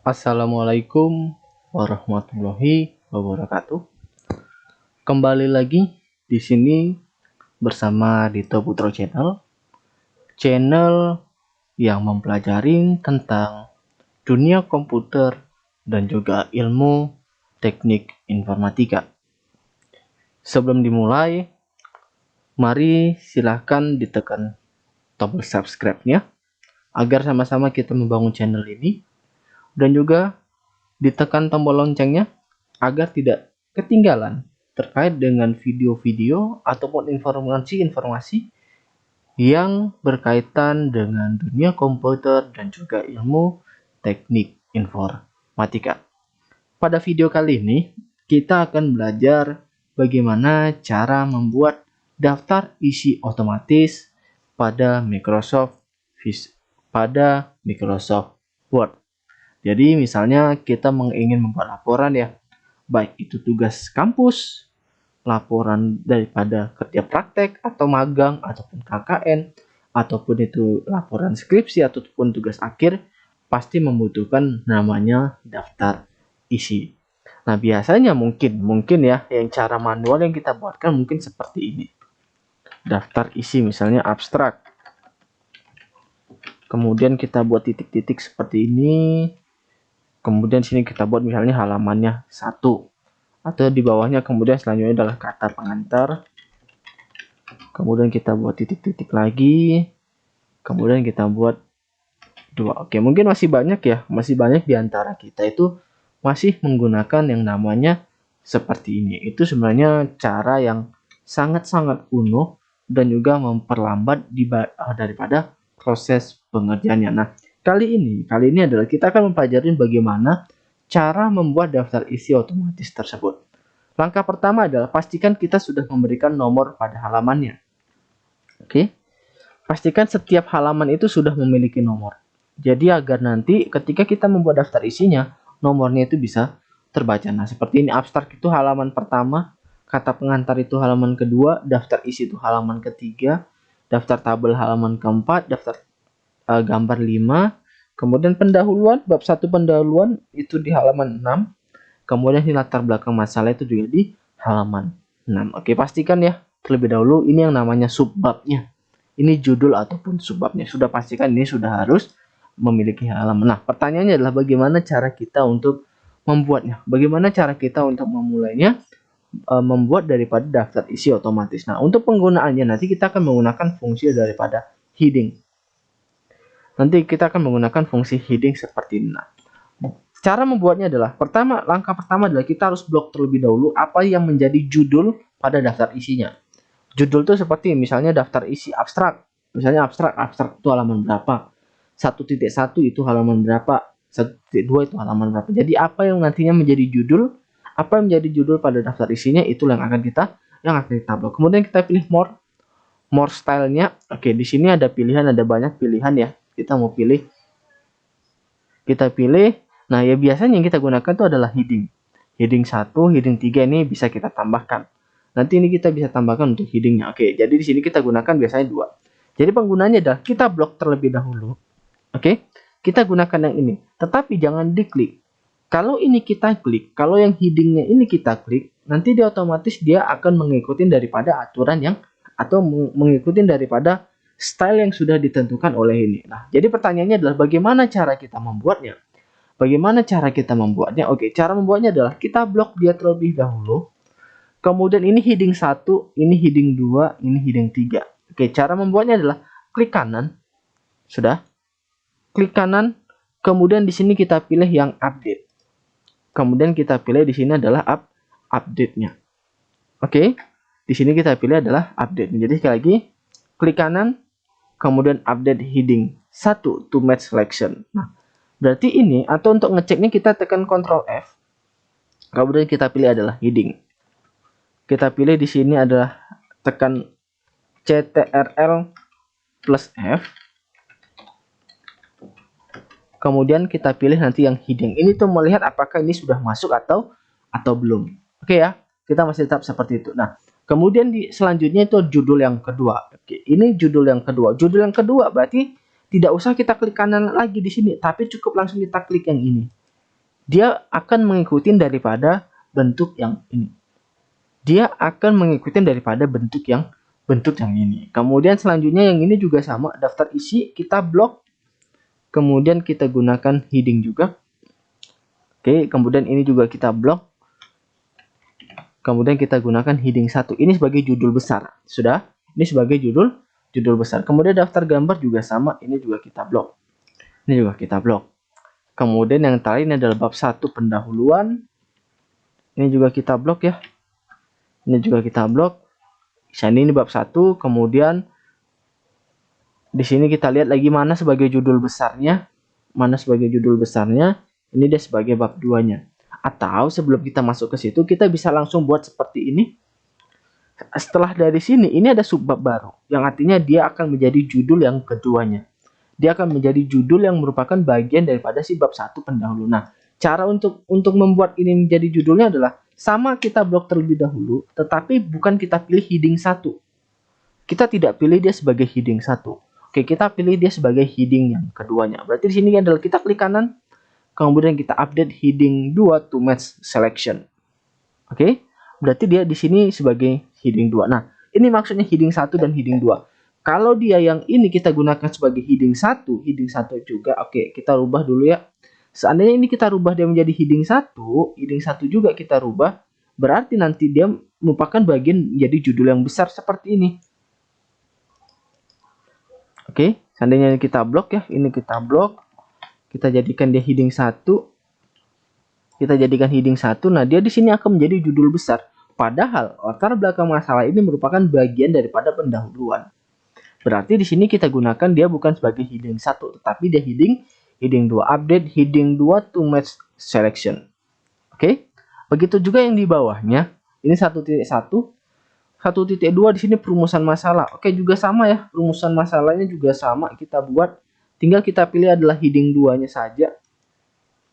Assalamualaikum warahmatullahi wabarakatuh. Kembali lagi di sini bersama Dito Putro channel yang mempelajari tentang dunia komputer dan juga ilmu teknik informatika. Sebelum dimulai, mari silahkan ditekan tombol subscribe-nya agar sama-sama kita membangun channel ini, dan juga ditekan tombol loncengnya agar tidak ketinggalan terkait dengan video-video ataupun informasi-informasi yang berkaitan dengan dunia komputer dan juga ilmu teknik informatika. Pada video kali ini, kita akan belajar bagaimana cara membuat daftar isi otomatis pada Microsoft Word. Jadi misalnya kita ingin membuat laporan ya, baik itu tugas kampus, laporan daripada kerja praktek atau magang ataupun KKN, ataupun itu laporan skripsi ataupun tugas akhir, pasti membutuhkan namanya daftar isi. Nah biasanya mungkin ya yang cara manual yang kita buatkan mungkin seperti ini. Daftar isi misalnya abstrak. Kemudian kita buat titik-titik seperti ini. Kemudian sini kita buat misalnya halamannya 1, atau di bawahnya kemudian selanjutnya adalah kata pengantar. Kemudian kita buat titik-titik lagi. Kemudian kita buat 2. Oke, mungkin masih banyak ya, masih banyak di antara kita itu masih menggunakan yang namanya seperti ini. Itu sebenarnya cara yang sangat-sangat kuno dan juga memperlambat daripada proses pengerjaannya. Nah, Kali ini adalah kita akan mempelajari bagaimana cara membuat daftar isi otomatis tersebut. Langkah pertama adalah pastikan kita sudah memberikan nomor pada halamannya. Oke. Pastikan setiap halaman itu sudah memiliki nomor. Jadi agar nanti ketika kita membuat daftar isinya, nomornya itu bisa terbaca. Nah, seperti ini abstrak itu halaman pertama, kata pengantar itu halaman kedua, daftar isi itu halaman ketiga, daftar tabel halaman keempat, daftar gambar 5, kemudian pendahuluan, bab 1 pendahuluan itu di halaman 6, kemudian di latar belakang masalah itu juga di halaman 6. Oke, pastikan ya terlebih dahulu ini yang namanya subbabnya, ini judul ataupun subbabnya, sudah pastikan ini sudah harus memiliki halaman. Nah, pertanyaannya adalah bagaimana cara kita untuk membuatnya, bagaimana cara kita untuk memulainya, membuat daripada daftar isi otomatis. Nah, untuk penggunaannya nanti kita akan menggunakan fungsi daripada heading. Nanti kita akan menggunakan fungsi heading seperti ini. Nah, cara membuatnya adalah langkah pertama adalah kita harus blok terlebih dahulu apa yang menjadi judul pada daftar isinya. Judul itu seperti misalnya daftar isi abstrak. Misalnya abstrak itu halaman berapa? 1.1 itu halaman berapa? 1.2 itu halaman berapa? Jadi apa yang nantinya menjadi judul, apa yang menjadi judul pada daftar isinya itu yang akan kita blok. Kemudian kita pilih more style-nya. Oke, di sini ada pilihan, ada banyak pilihan ya. Kita mau pilih, nah ya biasanya yang kita gunakan itu adalah heading 1, heading 3 ini bisa kita tambahkan, nanti ini kita bisa tambahkan untuk headingnya. Oke, jadi di sini kita gunakan biasanya 2. Jadi penggunaannya adalah kita blok terlebih dahulu. Oke, kita gunakan yang ini, tetapi jangan diklik. Kalau ini kita klik, kalau yang headingnya ini kita klik, nanti dia otomatis dia akan mengikuti daripada aturan yang, atau mengikuti daripada style yang sudah ditentukan oleh ini. Nah, jadi pertanyaannya adalah bagaimana cara kita membuatnya? Oke, cara membuatnya adalah kita blok dia terlebih dahulu. Kemudian ini heading 1, ini heading 2, ini heading 3. Oke, cara membuatnya adalah klik kanan. Sudah? Klik kanan, kemudian di sini kita pilih yang update. Kemudian kita pilih di sini adalah update-nya. Oke, di sini kita pilih adalah update. Jadi sekali lagi, klik kanan, kemudian update heading 1 to match selection. Nah, berarti ini, atau untuk ngeceknya kita tekan Ctrl F. Kemudian kita pilih adalah heading. Kita pilih di sini adalah tekan Ctrl plus F. Kemudian kita pilih nanti yang heading. Ini tuh melihat apakah ini sudah masuk atau belum. Oke ya, kita masih tetap seperti itu. Nah, kemudian selanjutnya itu judul yang kedua. Oke, ini judul yang kedua. Judul yang kedua berarti tidak usah kita klik kanan lagi di sini, tapi cukup langsung kita klik yang ini. dia akan mengikuti daripada bentuk yang ini. Dia akan mengikuti daripada bentuk yang ini. Kemudian selanjutnya yang ini juga sama, daftar isi kita blok. Kemudian kita gunakan heading juga. Oke, kemudian ini juga kita blok. Kemudian kita gunakan heading 1. Ini sebagai judul besar. Sudah? Ini sebagai judul besar. Kemudian daftar gambar juga sama, ini juga kita blok. Ini juga kita blok. Kemudian yang terakhir ini adalah bab 1 pendahuluan. Ini juga kita blok ya. Ini juga kita blok. Ini bab 1, kemudian di sini kita lihat lagi mana sebagai judul besarnya. Mana sebagai judul besarnya, ini dia sebagai bab 2-nya. Atau sebelum kita masuk ke situ, kita bisa langsung buat seperti ini. Setelah dari sini, ini ada subbab baru, yang artinya dia akan menjadi judul yang keduanya. Dia akan menjadi judul yang merupakan bagian daripada si bab 1 pendahulu. Nah, cara untuk membuat ini menjadi judulnya adalah sama, kita blok terlebih dahulu, tetapi bukan kita pilih heading 1. Kita tidak pilih dia sebagai heading 1. Oke, kita pilih dia sebagai heading yang keduanya. Berarti di sini adalah kita klik kanan, kemudian kita update heading 2 to match selection. Oke, berarti dia di sini sebagai heading 2. Nah, ini maksudnya heading 1 dan heading 2. Kalau dia yang ini kita gunakan sebagai heading 1 juga, oke, kita rubah dulu ya. Seandainya ini kita rubah dia menjadi heading 1 juga kita rubah, berarti nanti dia merupakan bagian jadi judul yang besar seperti ini. Oke, seandainya kita blok ya, ini kita blok, kita jadikan dia heading 1. Kita jadikan heading 1, nah dia di sini akan menjadi judul besar. Padahal latar belakang masalah ini merupakan bagian daripada pendahuluan. Berarti di sini kita gunakan dia bukan sebagai heading 1, tetapi dia heading 2. Update heading 2 to match selection. Oke. Begitu juga yang di bawahnya. Ini 1.1. 1.2 di sini perumusan masalah. Oke, juga sama ya. Perumusan masalahnya juga sama kita buat. Tinggal kita pilih adalah heading 2-nya saja.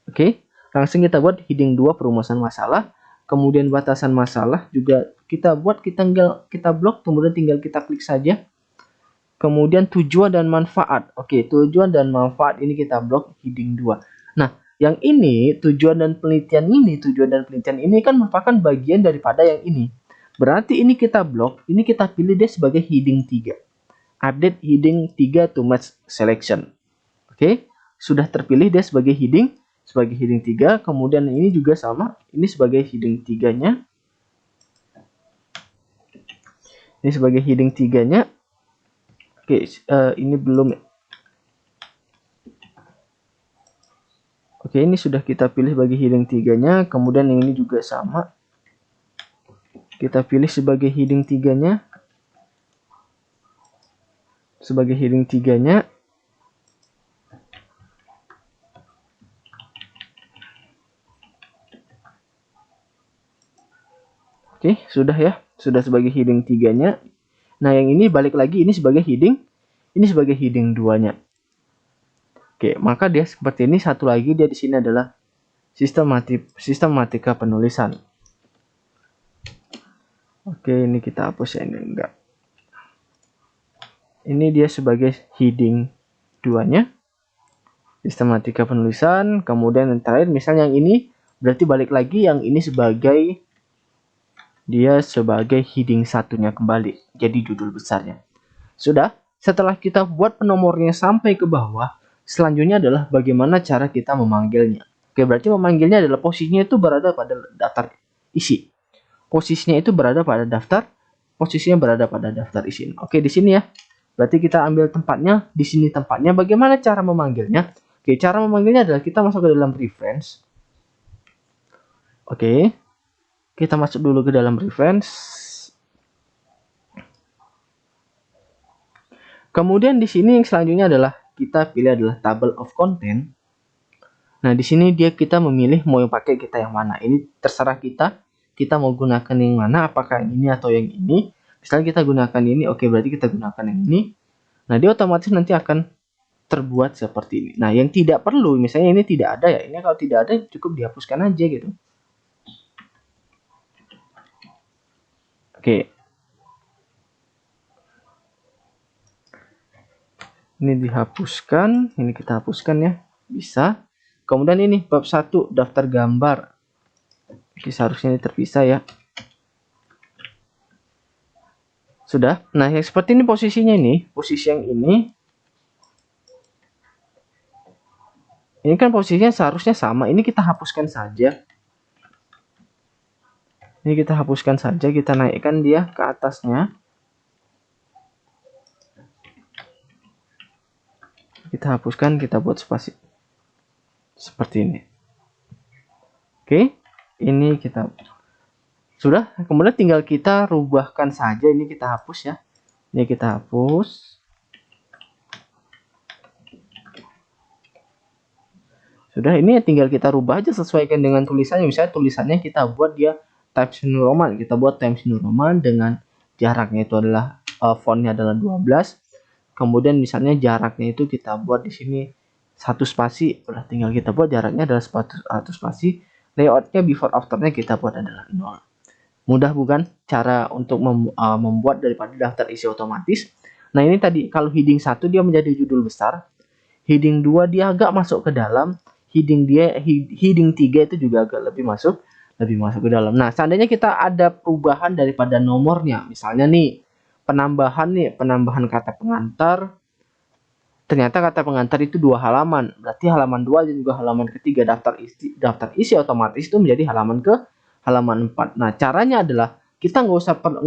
Oke. Langsung kita buat heading 2 perumusan masalah. Kemudian batasan masalah juga kita buat, kita blok, kemudian tinggal kita klik saja. Kemudian tujuan dan manfaat. Oke, tujuan dan manfaat ini kita blok heading 2. Nah, yang ini tujuan dan penelitian ini kan merupakan bagian daripada yang ini. Berarti ini kita blok, ini kita pilih dia sebagai heading 3. Update heading 3 to match selection. Oke, sudah terpilih dia sebagai heading 3, kemudian ini juga sama, ini sebagai heading 3-nya. Ini sebagai heading 3-nya. Oke, ini belum. Oke, ini sudah kita pilih sebagai heading 3-nya, kemudian yang ini juga sama. Kita pilih sebagai heading 3-nya. Sebagai heading 3-nya. Oke, sudah ya. Sudah sebagai heading 3-nya. Nah, yang ini balik lagi, ini sebagai heading 2-nya. Oke, maka dia seperti ini. Satu lagi dia di sini adalah sistematika penulisan. Oke, ini kita hapus ya, ini enggak. Ini dia sebagai heading 2-nya. Sistematika penulisan. Kemudian yang terakhir misalnya yang ini, berarti balik lagi yang ini sebagai heading 1-nya kembali. Jadi judul besarnya. Sudah, setelah kita buat penomornya sampai ke bawah, selanjutnya adalah bagaimana cara kita memanggilnya. Oke, berarti memanggilnya adalah posisinya itu berada pada daftar isi. Posisinya berada pada daftar isi. Oke, di sini ya. Berarti kita ambil tempatnya, di sini tempatnya. Bagaimana cara memanggilnya? Oke, cara memanggilnya adalah kita masuk ke dalam reference. Oke. Kita masuk dulu ke dalam reference. Kemudian di sini yang selanjutnya adalah kita pilih adalah table of content. Nah, di sini kita memilih mau yang pakai kita yang mana. Ini terserah kita. Kita mau gunakan yang mana, apakah yang ini atau yang ini. Misalnya kita gunakan ini, oke, berarti kita gunakan yang ini. Nah, dia otomatis nanti akan terbuat seperti ini. Nah, yang tidak perlu, misalnya ini tidak ada ya. Ini kalau tidak ada cukup dihapuskan aja gitu. Oke. Ini dihapuskan, ini kita hapuskan ya. Bisa. Kemudian ini bab 1 daftar gambar. Oke, seharusnya ini terpisah ya. Sudah. Nah, yang seperti ini posisinya ini, posisi yang ini. Ini kan posisinya seharusnya sama. Ini kita hapuskan saja. Ini kita hapuskan saja, kita naikkan dia ke atasnya. Kita hapuskan, kita buat spasi. Seperti ini. Oke, ini kita sudah, kemudian tinggal kita rubahkan saja. Ini kita hapus ya. Ini kita hapus. Sudah, ini tinggal kita rubah aja sesuaikan dengan tulisannya. Misalnya tulisannya kita buat dia Times New Roman. Kita buat Times New Roman dengan jaraknya itu adalah fontnya adalah 12. Kemudian misalnya jaraknya itu kita buat di sini 1 spasi. Udah, tinggal kita buat jaraknya adalah 1 spasi. Layoutnya before afternya kita buat adalah 0. Mudah bukan cara untuk membuat daripada daftar isi otomatis. Nah, ini tadi kalau heading 1 dia menjadi judul besar. Heading 2 dia agak masuk ke dalam. Heading 3 itu juga agak lebih masuk ke dalam. Nah, seandainya kita ada perubahan daripada nomornya. Misalnya nih, penambahan kata pengantar. Ternyata kata pengantar itu 2 halaman. Berarti halaman 2 dan juga halaman ketiga daftar isi otomatis itu menjadi halaman 4. Nah, caranya adalah kita nggak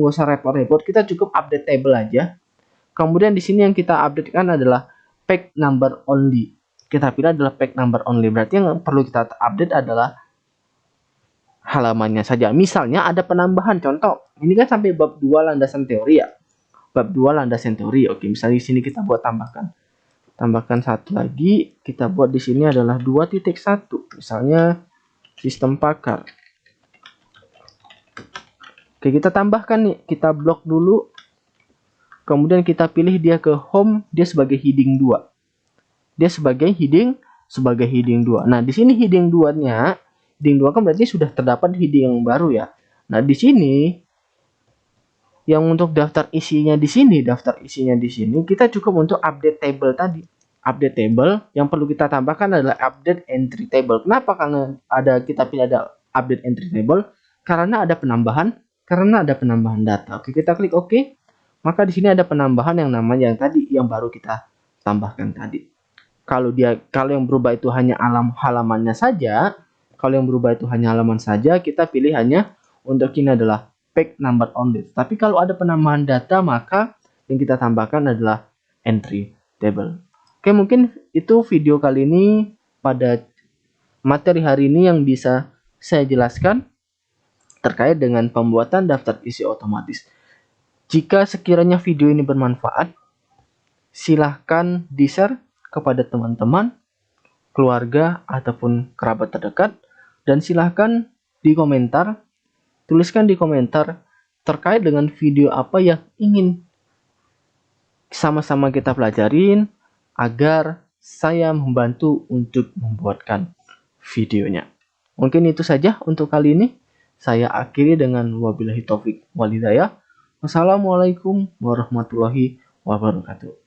usah repot-repot, kita cukup update table aja. Kemudian di sini yang kita update kan adalah page number only. Kita pilih adalah page number only. Berarti yang perlu kita update adalah halamannya saja. Misalnya ada penambahan, contoh, ini kan sampai bab 2 landasan teori ya. Bab 2 landasan teori. Oke, misalnya di sini kita buat tambahkan 1 lagi, kita buat di sini adalah 2.1. Misalnya sistem pakar. Oke, kita tambahkan nih, kita blok dulu. Kemudian kita pilih dia ke home, dia sebagai heading 2. Dia sebagai heading 2. Nah, di sini heading 2-nya, heading 2 kan berarti sudah terdapat heading yang baru ya. Nah, di sini yang untuk daftar isinya di sini, kita cukup untuk update table tadi. Update table yang perlu kita tambahkan adalah update entry table. Kenapa? Karena kita pilih ada update entry table karena ada penambahan data. Oke, kita klik OK. Maka di sini ada penambahan yang namanya yang tadi yang baru kita tambahkan tadi. Kalau yang berubah itu hanya halamannya saja, kita pilih hanya untuk ini adalah page number only. Tapi kalau ada penambahan data, maka yang kita tambahkan adalah entry table. Oke, mungkin itu video kali ini pada materi hari ini yang bisa saya jelaskan terkait dengan pembuatan daftar isi otomatis. Jika sekiranya video ini bermanfaat, silahkan di-share kepada teman-teman, keluarga, ataupun kerabat terdekat. Dan silahkan tuliskan di komentar terkait dengan video apa yang ingin sama-sama kita pelajarin agar saya membantu untuk membuatkan videonya. Mungkin itu saja untuk kali ini. Saya akhiri dengan wabillahi taufik wal hidayah. Wassalamualaikum warahmatullahi wabarakatuh.